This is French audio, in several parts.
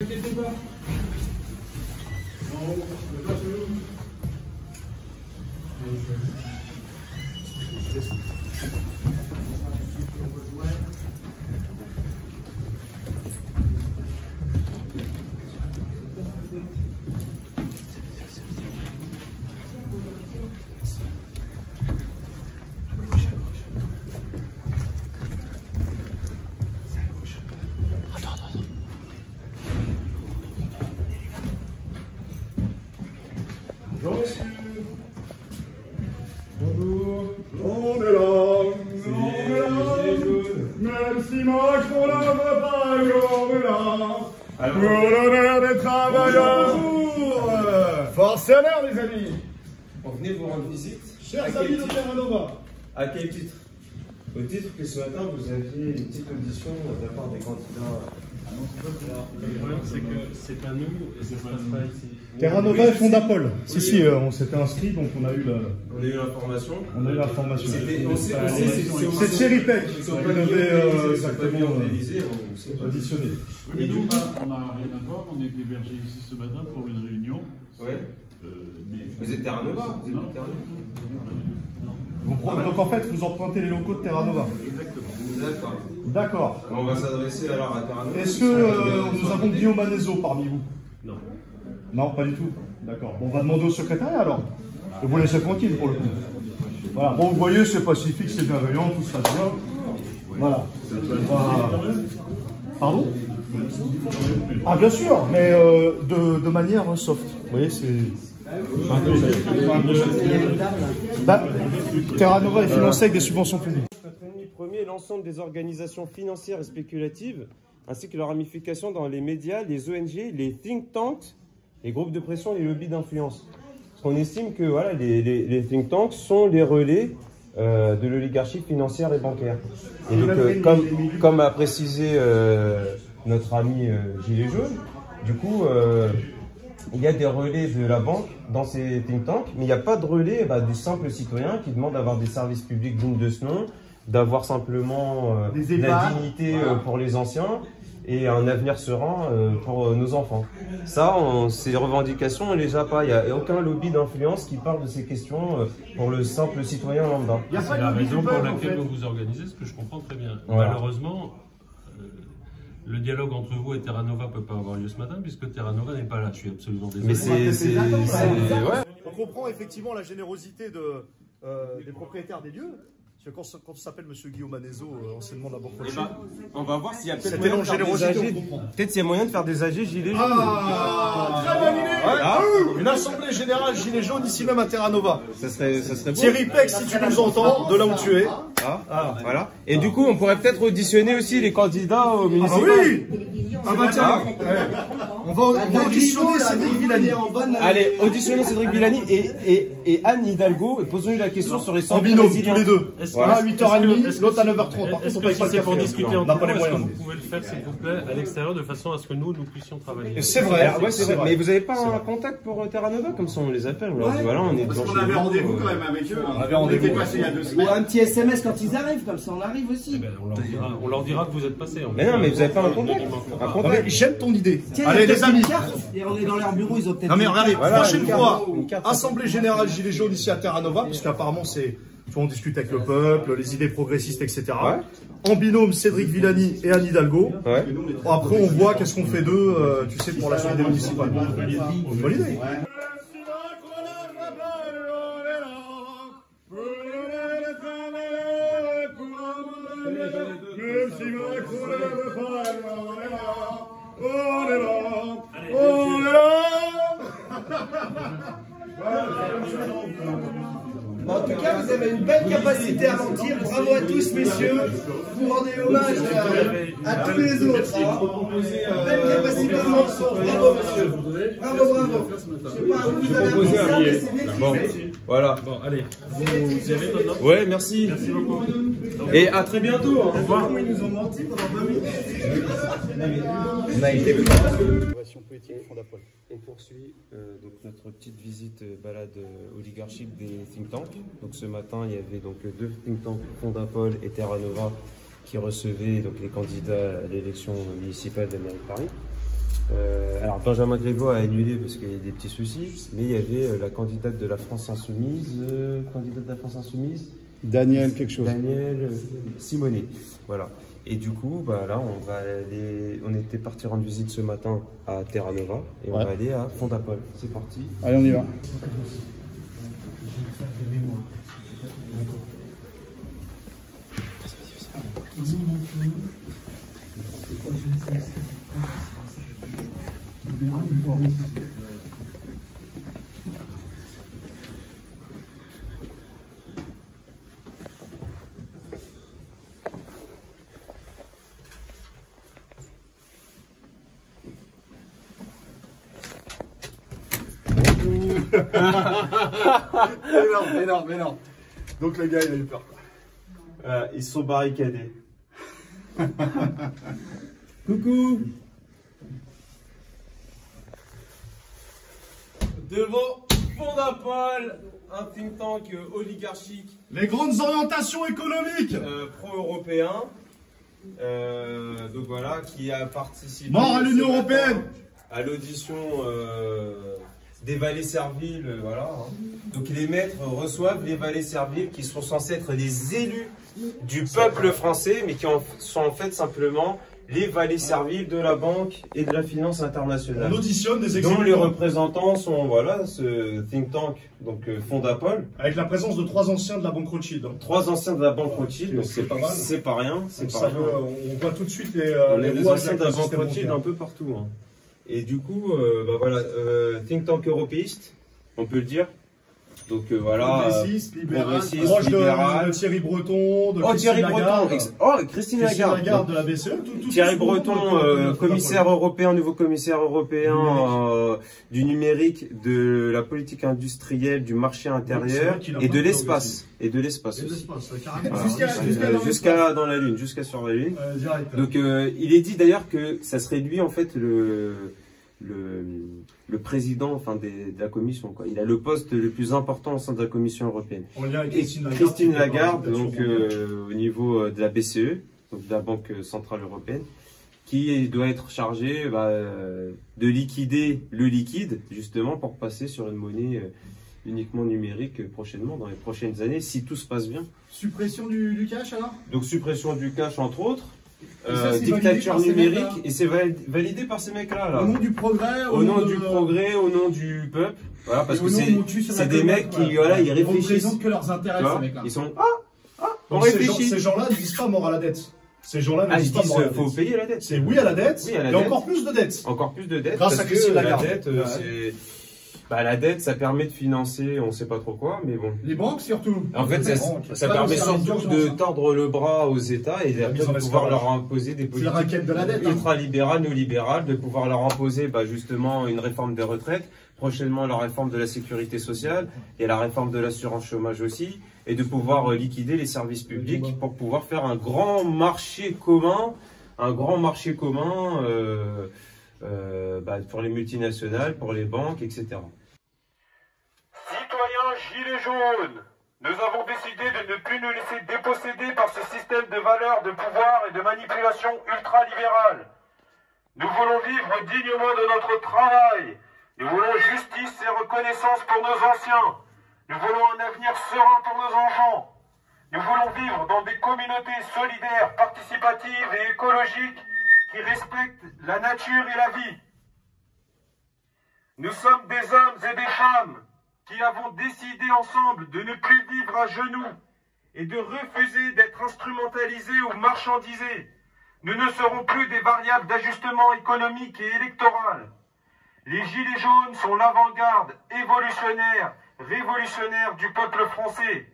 N'inquiétez pas. Non, le pas sur nous. Bonjour monsieur. Bonjour. On est là. On est là. Même si Macron ne veut pas, on est là. Pour l'honneur des travailleurs. Bonjour. Force et honneur les amis. On venait vous rendre visite. Chers amis de Terra Nova. À quel titre? Au titre que ce matin vous aviez une petite audition de la part des candidats. Le problème, c'est que c'est pas nous et ça se passe pas ici. Terra Nova et Fondapol. Si, on s'était inscrit, donc on a eu l'information. On a eu l'information. C'est Cherry Peck qui Ils sont pas devait exactement auditionner. Mais nous, on n'a rien à voir, on est hébergés ici ce matin pour une réunion. Ouais. Mais... Vous êtes Terra Nova? Vous êtes Non. Terra Donc en fait, vous empruntez les locaux de Terra Nova. Exactement. D'accord. D'accord. On va s'adresser alors à Terra Nova. Est-ce que nous avons Guillaume Manezo parmi vous? Non. Non, pas du tout. D'accord. Bon, on va demander au secrétariat alors. Et vous laissez tranquille pour le coup. Voilà. Bon, vous voyez, c'est pacifique, c'est bienveillant, tout se passe bien. Voilà. Pardon? Ah, bien sûr, mais de manière soft. Vous voyez, c'est... Terra Nova est financé avec des subventions publiques. Notre ennemi premier est l'ensemble des organisations financières et spéculatives, ainsi que leurs ramifications dans les médias, les ONG, les think tanks, les groupes de pression et les lobbies d'influence. Parce qu'on estime que voilà, les think tanks sont les relais de l'oligarchie financière et bancaire. Et donc, comme a précisé notre ami Gilet Jaune, du coup, il y a des relais de la banque dans ces think tanks, mais il n'y a pas de relais du simple citoyen qui demande d'avoir des services publics dignes de ce nom, d'avoir simplement la dignité pour les anciens et un avenir serein pour nos enfants. Ça, ces revendications, on ne les a pas. Il n'y a aucun lobby d'influence qui parle de ces questions pour le simple citoyen lambda. C'est la raison pour laquelle vous vous organisez, ce que je comprends très bien. Voilà. Malheureusement, le dialogue entre vous et Terra Nova ne peut pas avoir lieu ce matin puisque Terra Nova n'est pas là. Je suis absolument désolé. Mais ouais. On comprend effectivement la générosité des propriétaires des lieux. Parce que quand ça s'appelle M. Guillaume Manezo, anciennement de la Banque Rothschild, On va voir s'il y a peut-être c'était moyen, peut-être s'il y a moyen de faire des AG gilets jaunes. Ah, très bonne idée. Une assemblée générale gilet jaune ici même à Terra Nova. Ça serait beau. Thierry Peck, si tu nous entends, de là où tu es. Voilà. Et du coup, on pourrait peut-être auditionner aussi les candidats au municipal. Oui. Ah bah tiens, on va auditionner Cédric Villani. Allez, auditionnez Cédric Villani et Anne Hidalgo et posons-lui la question sur les En centres binôme, brésiliens. tous les deux. Voilà. À 8h30, l'autre à 9h30. Par contre, Est-ce on que paye si pas le c'est pour café. discuter On entre n'a pas les vous, est-ce que moyens. vous pouvez le faire, s'il vous plaît, à l'extérieur, de façon à ce que nous puissions travailler? C'est vrai, Ouais, c'est vrai. Mais vous n'avez pas un contact pour Terra Nova? Comme ça, on les appelle. On leur dit, voilà, on est devant chez On avait vous. rendez-vous quand même avec eux. On avait rendez-vous. était passé il y a 2 Ou semaines. un petit SMS quand ils arrivent, comme ça on arrive aussi. Eh ben, on leur dira que vous êtes passé. Mais non, mais vous n'avez pas un contact? Un Non, contact? mais j'aime ton idée. Tiens, Allez il y a les peut-être amis. une carte, et on est dans leur bureau, ils ont peut-être. Non mais une regardez, carte. prochaine fois, une carte. Assemblée Générale Gilets Jaunes ici à Terra Nova, parce qu'apparemment c'est, tu vois, on discute avec le peuple, les idées progressistes, etc. Ouais. En binôme, Cédric Villani et Anne Hidalgo. Ouais. Après, on voit qu'est-ce qu'on fait d'eux, tu sais, pour la suite des municipales. Bonne idée. En tout cas, vous avez une belle capacité à mentir. Bravo à tous, messieurs. Vous rendez hommage à tous les autres. Belle capacité à mentir. Bravo, monsieur. Bravo, bravo. Je sais pas, vous avez appris ça, mais c'est bien Bon, fait. voilà. Bon, allez, vous y allez maintenant? Ouais, merci. Merci beaucoup. Et à très bientôt. Au revoir. Ils nous ont menti pendant 20 minutes. On a été politique Fondapol. On poursuit donc notre petite visite balade oligarchique des think tanks. Donc ce matin, il y avait donc deux think tanks, Fondapol et Terra Nova, qui recevaient donc les candidats à l'élection municipale de la mairie de Paris. Alors Benjamin Griveaux a annulé parce qu'il y a des petits soucis, mais il y avait la candidate de la France Insoumise, Daniel quelque chose. Daniel Simonet. Voilà. Et du coup, bah là, on était parti rendre visite ce matin à Terra Nova et on va aller à Fondapol. C'est parti. Allez, on y va. Énorme. Donc le gars, il a eu peur. Ils se sont barricadés. Coucou. Devant Fondapol, un think tank oligarchique. Les grandes orientations économiques. Pro-européen. Donc voilà, qui a participé. Mort à l'Union européenne. À l'audition des valets serviles, voilà. Donc les maîtres reçoivent les valets serviles qui sont censés être des élus du peuple français, mais qui sont en fait simplement les valets serviles de la banque et de la finance internationale. On auditionne des dont exécutants. les représentants sont, voilà, ce think tank, donc Fondapol. Avec la présence de 3 anciens de la banque Rothschild. 3 anciens de la banque Rothschild, donc c'est c'est pas pas, mal. c'est pas rien. C'est Ça pas rien. on voit tout de suite les On a des rouages anciens de la du banque système Rothschild bancaire. un peu partout. Hein. Et du coup, bah voilà, think tank européiste, on peut le dire. Donc voilà. Progressiste, libéral, progressiste, proche libéral. de Thierry Breton, de Oh, Thierry Lagarde. Breton. Oh, Christine Lagarde. De la BCE. Thierry Breton, commissaire européen, nouveau commissaire européen du numérique, de la politique industrielle, du marché intérieur et de l'espace. Et de l'espace aussi. Voilà. Jusqu'à dans la Lune, jusqu'à sur la Lune. Direct. Donc il est dit d'ailleurs que ça serait lui en fait le président de la commission, quoi. Il a le poste le plus important au sein de la Commission européenne. En lien avec Et Christine Lagarde, donc au niveau de la BCE, donc de la Banque Centrale Européenne, qui doit être chargée de liquider le liquide, justement, pour passer sur une monnaie uniquement numérique prochainement, dans les prochaines années, si tout se passe bien. Suppression du cash alors? Donc suppression du cash, entre autres. Ça, Dictature numérique, et c'est validé par ces mecs-là. Là. Au nom du progrès, au nom du progrès, au nom du peuple. Voilà, parce que c'est des mecs qui, voilà, ils réfléchissent. Ils représentent que leurs intérêts, ces mecs-là. Ils sont, on réfléchit. Ces gens-là ne disent pas mort à la dette. Ces gens-là ne ils disent pas disent mort à la dette. faut payer la dette. C'est oui à la dette, oui à la et dette. encore plus de dettes. Encore plus de dettes. Grâce à Christine Lagarde. La dette, c'est... la dette, ça permet de financer, on sait pas trop quoi, mais bon. Les banques surtout. En fait, ça permet surtout de tordre le bras aux États et de pouvoir leur imposer des politiques ultralibérales, néolibérales, de pouvoir leur imposer justement une réforme des retraites, prochainement la réforme de la sécurité sociale et la réforme de l'assurance chômage aussi, et de pouvoir liquider les services publics pour pouvoir faire un grand marché commun, pour les multinationales, pour les banques, etc. Citoyens gilets jaunes, nous avons décidé de ne plus nous laisser déposséder par ce système de valeurs, de pouvoir et de manipulation ultralibérale. Nous voulons vivre dignement de notre travail. Nous voulons justice et reconnaissance pour nos anciens. Nous voulons un avenir serein pour nos enfants. Nous voulons vivre dans des communautés solidaires, participatives et écologiques qui respectent la nature et la vie. Nous sommes des hommes et des femmes qui avons décidé ensemble de ne plus vivre à genoux et de refuser d'être instrumentalisés ou marchandisés. Nous ne serons plus des variables d'ajustement économique et électoral. Les Gilets jaunes sont l'avant-garde évolutionnaire, révolutionnaire du peuple français.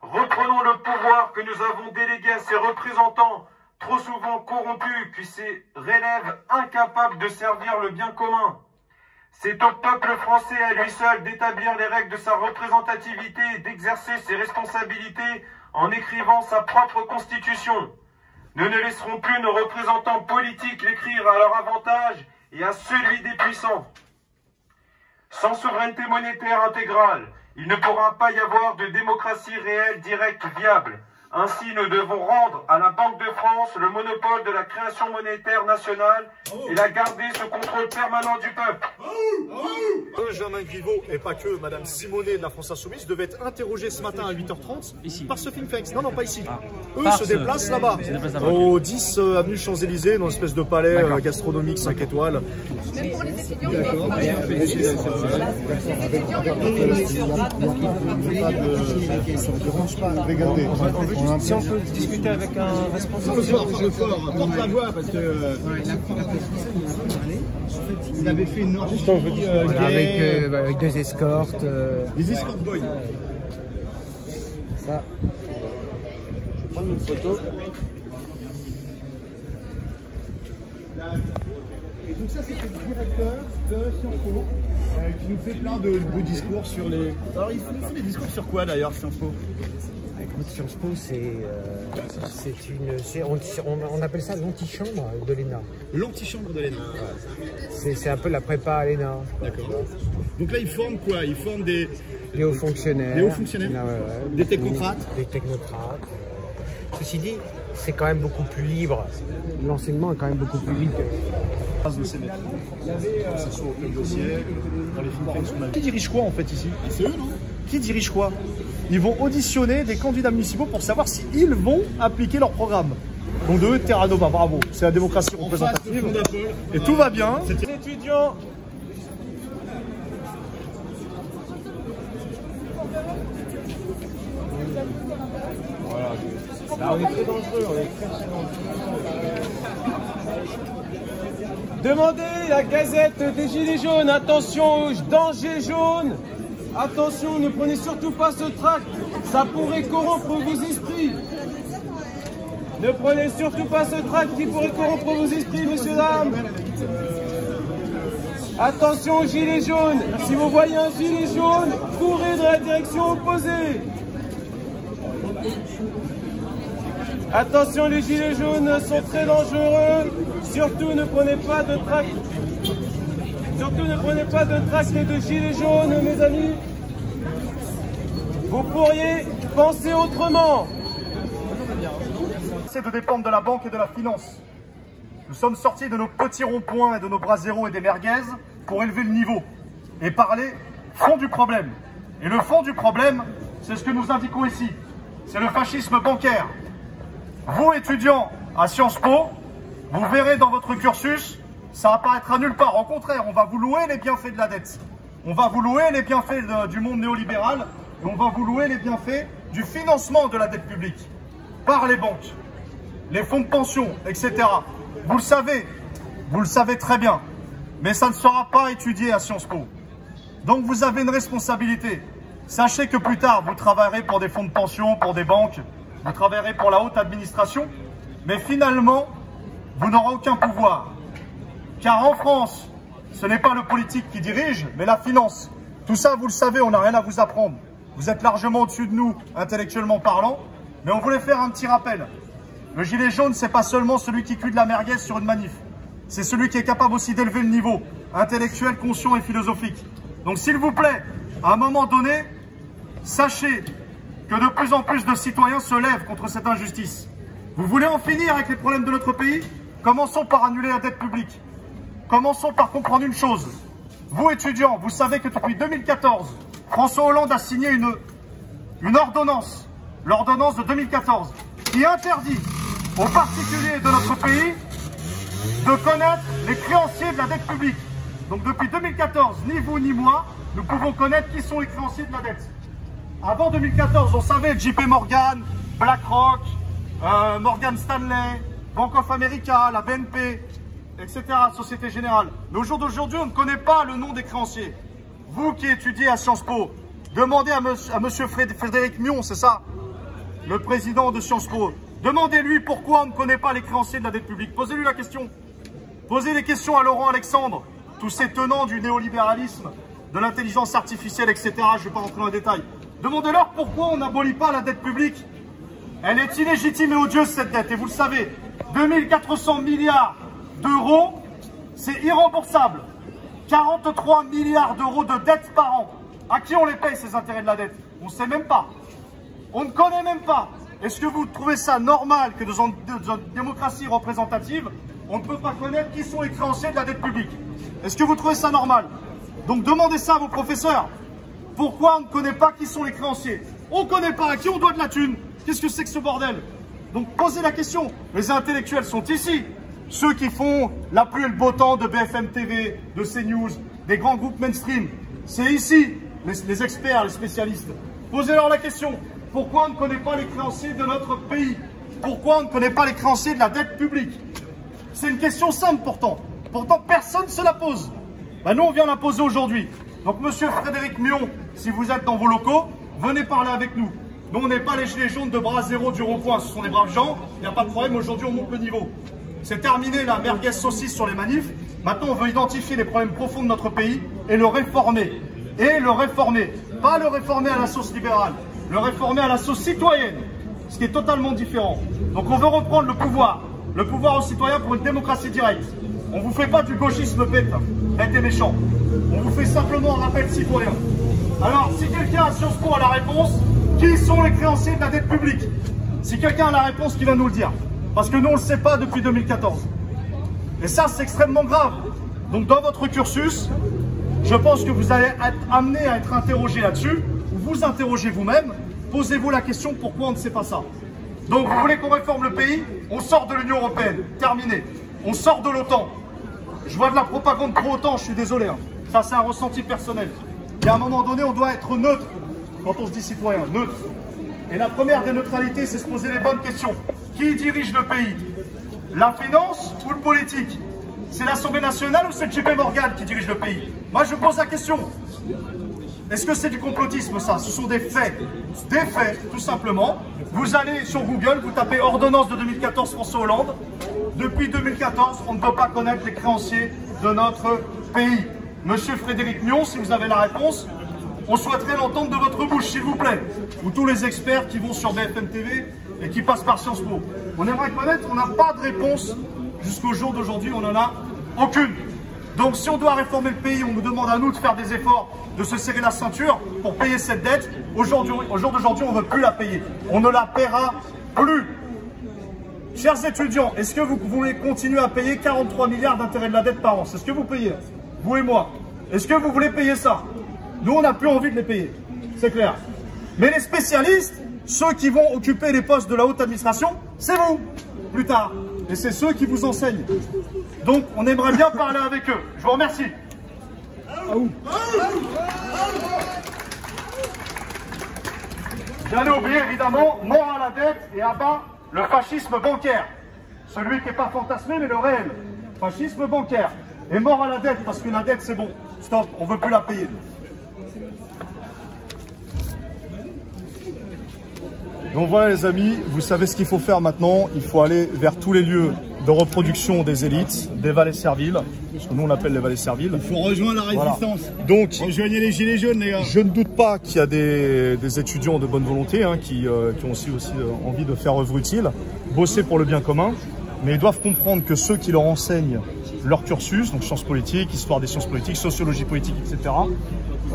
Reprenons le pouvoir que nous avons délégué à ses représentants, trop souvent corrompus, qui se révèlent incapables de servir le bien commun. C'est au peuple français à lui seul d'établir les règles de sa représentativité et d'exercer ses responsabilités en écrivant sa propre constitution. Nous ne laisserons plus nos représentants politiques l'écrire à leur avantage et à celui des puissants. Sans souveraineté monétaire intégrale, il ne pourra pas y avoir de démocratie réelle, directe, viable. Ainsi, nous devons rendre à la Banque de France le monopole de la création monétaire nationale et la garder sous contrôle permanent du peuple. Benjamin Griveaux, et pas que Madame Simonet de la France Insoumise, devait être interrogé ce matin à 8h30 ici. Par ce think tank. Non, non, pas ici. Eux se déplacent là-bas, au 10 avenue Champs-Élysées, dans une espèce de palais gastronomique 5 étoiles. Même pour les étudiants, si on peut discuter avec un responsable. Porte la voix parce que il avait fait une avec deux escortes. des escort boys. Ça. Je vais prendre une photo. Et donc ça c'était le directeur de Sciences Po qui nous fait plein de discours sur les... Alors il nous fait des discours sur quoi d'ailleurs Sciences Po? Écoute, Sciences Po, on appelle ça l'antichambre de l'ENA. L'antichambre de l'ENA. C'est un peu la prépa à l'ENA. D'accord. Donc là ils forment quoi? Ils forment des hauts fonctionnaires. Des hauts fonctionnaires. Des technocrates. Des technocrates. Ceci dit, c'est quand même beaucoup plus libre. L'enseignement est quand même beaucoup plus libre. Qui dirige quoi en fait ici? C'est eux, non? Qui dirige quoi? Ils vont auditionner des candidats municipaux pour savoir s'ils vont appliquer leur programme. Donc de eux, Terra Nova, bravo. C'est la démocratie représentative. Et tout va bien. Les étudiants. Voilà. Là, on est très dangereux, on est très dangereux. Demandez la gazette des Gilets jaunes, attention aux dangers jaunes. Attention, ne prenez surtout pas ce tract, ça pourrait corrompre vos esprits. Ne prenez surtout pas ce tract qui pourrait corrompre vos esprits, messieurs, dames. Attention aux gilets jaunes, si vous voyez un gilet jaune, courez dans la direction opposée. Attention, les gilets jaunes sont très dangereux, surtout ne prenez pas de tract. Surtout ne prenez pas de tract de gilets jaunes, mes amis. Vous pourriez penser autrement. C'est de dépendre de la banque et de la finance. Nous sommes sortis de nos petits ronds-points et de nos bras zéro et des merguez pour élever le niveau et parler fond du problème. Et le fond du problème, c'est ce que nous indiquons ici. C'est le fascisme bancaire. Vous, étudiants à Sciences Po, vous verrez dans votre cursus, ça va apparaîtra nulle part. Au contraire, on va vous louer les bienfaits de la dette. On va vous louer les bienfaits du monde néolibéral et on va vous louer les bienfaits du financement de la dette publique par les banques, les fonds de pension, etc. Vous le savez très bien, mais ça ne sera pas étudié à Sciences Po. Donc vous avez une responsabilité. Sachez que plus tard, vous travaillerez pour des fonds de pension, pour des banques, vous travaillerez pour la haute administration, mais finalement, vous n'aurez aucun pouvoir. Car en France, ce n'est pas le politique qui dirige, mais la finance. Tout ça, vous le savez, on n'a rien à vous apprendre. Vous êtes largement au-dessus de nous, intellectuellement parlant, mais on voulait faire un petit rappel. Le gilet jaune, c'est pas seulement celui qui cuit de la merguez sur une manif. C'est celui qui est capable aussi d'élever le niveau, intellectuel, conscient et philosophique. Donc s'il vous plaît, à un moment donné, sachez que de plus en plus de citoyens se lèvent contre cette injustice. Vous voulez en finir avec les problèmes de notre pays? Commençons par annuler la dette publique. Commençons par comprendre une chose. Vous, étudiants, vous savez que depuis 2014, François Hollande a signé une ordonnance, l'ordonnance de 2014, qui interdit aux particuliers de notre pays de connaître les créanciers de la dette publique. Donc depuis 2014, ni vous ni moi, nous pouvons connaître qui sont les créanciers de la dette. Avant 2014, on savait JP Morgan, BlackRock, Morgan Stanley, Bank of America, la BNP, etc., Société Générale. Mais au jour d'aujourd'hui, on ne connaît pas le nom des créanciers. Vous qui étudiez à Sciences Po, demandez à monsieur Frédéric Mion, c'est ça, le président de Sciences Po. Demandez-lui pourquoi on ne connaît pas les créanciers de la dette publique. Posez-lui la question. Posez les questions à Laurent Alexandre, tous ces tenants du néolibéralisme, de l'intelligence artificielle, etc. Je ne vais pas rentrer dans les détails. Demandez-leur pourquoi on n'abolit pas la dette publique. Elle est illégitime et odieuse, cette dette, et vous le savez. 2400 milliards d'euros, c'est irremboursable. 43 milliards d'euros de dettes par an. À qui on les paye, ces intérêts de la dette? On ne sait même pas. On ne connaît même pas. est-ce que vous trouvez ça normal que dans une démocratie représentative, on ne peut pas connaître qui sont les créanciers de la dette publique? Est-ce que vous trouvez ça normal? Donc demandez ça à vos professeurs. Pourquoi on ne connaît pas qui sont les créanciers? On ne connaît pas à qui on doit de la thune. Qu'est-ce que c'est que ce bordel? Donc posez la question. Les intellectuels sont ici. Ceux qui font la pluie et le beau temps de BFM TV, de CNews, des grands groupes mainstream. C'est ici, les experts, les spécialistes. Posez-leur la question. Pourquoi on ne connaît pas les créanciers de notre pays? Pourquoi on ne connaît pas les créanciers de la dette publique? C'est une question simple pourtant. Pourtant, personne ne se la pose. Ben, nous, on vient la poser aujourd'hui. Donc, monsieur Frédéric Mion, si vous êtes dans vos locaux, venez parler avec nous. Nous, on n'est pas les gilets jaunes de bras zéro du rond-point. Ce sont des braves gens. Il n'y a pas de problème. Aujourd'hui, on monte le niveau. C'est terminé la merguez saucisse sur les manifs. Maintenant, on veut identifier les problèmes profonds de notre pays et le réformer. Et le réformer. Pas le réformer à la sauce libérale. Le réformer à la sauce citoyenne. Ce qui est totalement différent. Donc, on veut reprendre le pouvoir. Le pouvoir aux citoyens pour une démocratie directe. On ne vous fait pas du gauchisme bête et méchant. On vous fait simplement un rappel citoyen. Alors, si quelqu'un à Sciences Po a la réponse, qui sont les créanciers de la dette publique? Si quelqu'un a la réponse, qui va nous le dire? Parce que nous, on ne le sait pas depuis 2014. Et ça, c'est extrêmement grave. Donc, dans votre cursus, je pense que vous allez être amené à être interrogé là-dessus, ou vous interrogez vous-même, posez-vous la question pourquoi on ne sait pas ça. Donc, vous voulez qu'on réforme le pays? On sort de l'Union européenne. Terminé. On sort de l'OTAN. Je vois de la propagande pro-OTAN, je suis désolé. Hein. Ça, c'est un ressenti personnel. Et à un moment donné, on doit être neutre quand on se dit citoyen, neutre. Et la première des neutralités, c'est se poser les bonnes questions. Qui dirige le pays? La finance ou le politique? C'est l'Assemblée nationale ou c'est le JP Morgan qui dirige le pays? Moi, je pose la question. Est-ce que c'est du complotisme, ça? Ce sont des faits. Des faits, tout simplement. Vous allez sur Google, vous tapez ordonnance de 2014 François Hollande. Depuis 2014, on ne peut pas connaître les créanciers de notre pays. Monsieur Frédéric Mion, si vous avez la réponse, on souhaiterait l'entendre de votre bouche, s'il vous plaît. Ou tous les experts qui vont sur BFM TV et qui passent par Sciences Po. On aimerait connaître, on n'a pas de réponse. Jusqu'au jour d'aujourd'hui, on n'en a aucune. Donc si on doit réformer le pays, on nous demande à nous de faire des efforts, de se serrer la ceinture pour payer cette dette. Au jour d'aujourd'hui, on ne veut plus la payer. On ne la paiera plus. Chers étudiants, est-ce que vous voulez continuer à payer 43 milliards d'intérêts de la dette par an? C'est ce que vous payez, vous et moi. Est-ce que vous voulez payer ça? Nous, on n'a plus envie de les payer, c'est clair. Mais les spécialistes, ceux qui vont occuper les postes de la haute administration, c'est vous, plus tard. Et c'est ceux qui vous enseignent. Donc, on aimerait bien parler avec eux. Je vous remercie. J'allais oublier, évidemment, mort à la dette et à bas le fascisme bancaire. Celui qui n'est pas fantasmé, mais le réel. Fascisme bancaire. Et mort à la dette, parce que la dette, c'est bon. Stop, on ne veut plus la payer. Donc voilà les amis, vous savez ce qu'il faut faire maintenant. Il faut aller vers tous les lieux de reproduction des élites, des vallées serviles, ce que nous on appelle les vallées serviles. Il faut rejoindre la résistance. Voilà. Donc, rejoignez les gilets jaunes, les gars. Je ne doute pas qu'il y a des étudiants de bonne volonté hein, qui ont aussi envie de faire œuvre utile, bosser pour le bien commun, mais ils doivent comprendre que ceux qui leur enseignent leur cursus, donc sciences politiques, histoire des sciences politiques, sociologie politique, etc.,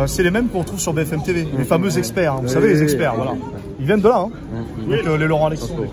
c'est les mêmes qu'on retrouve sur BFM TV, les fameux experts, hein, vous savez les experts, voilà. Ils viennent de là, hein. Donc les Laurent Alexandre.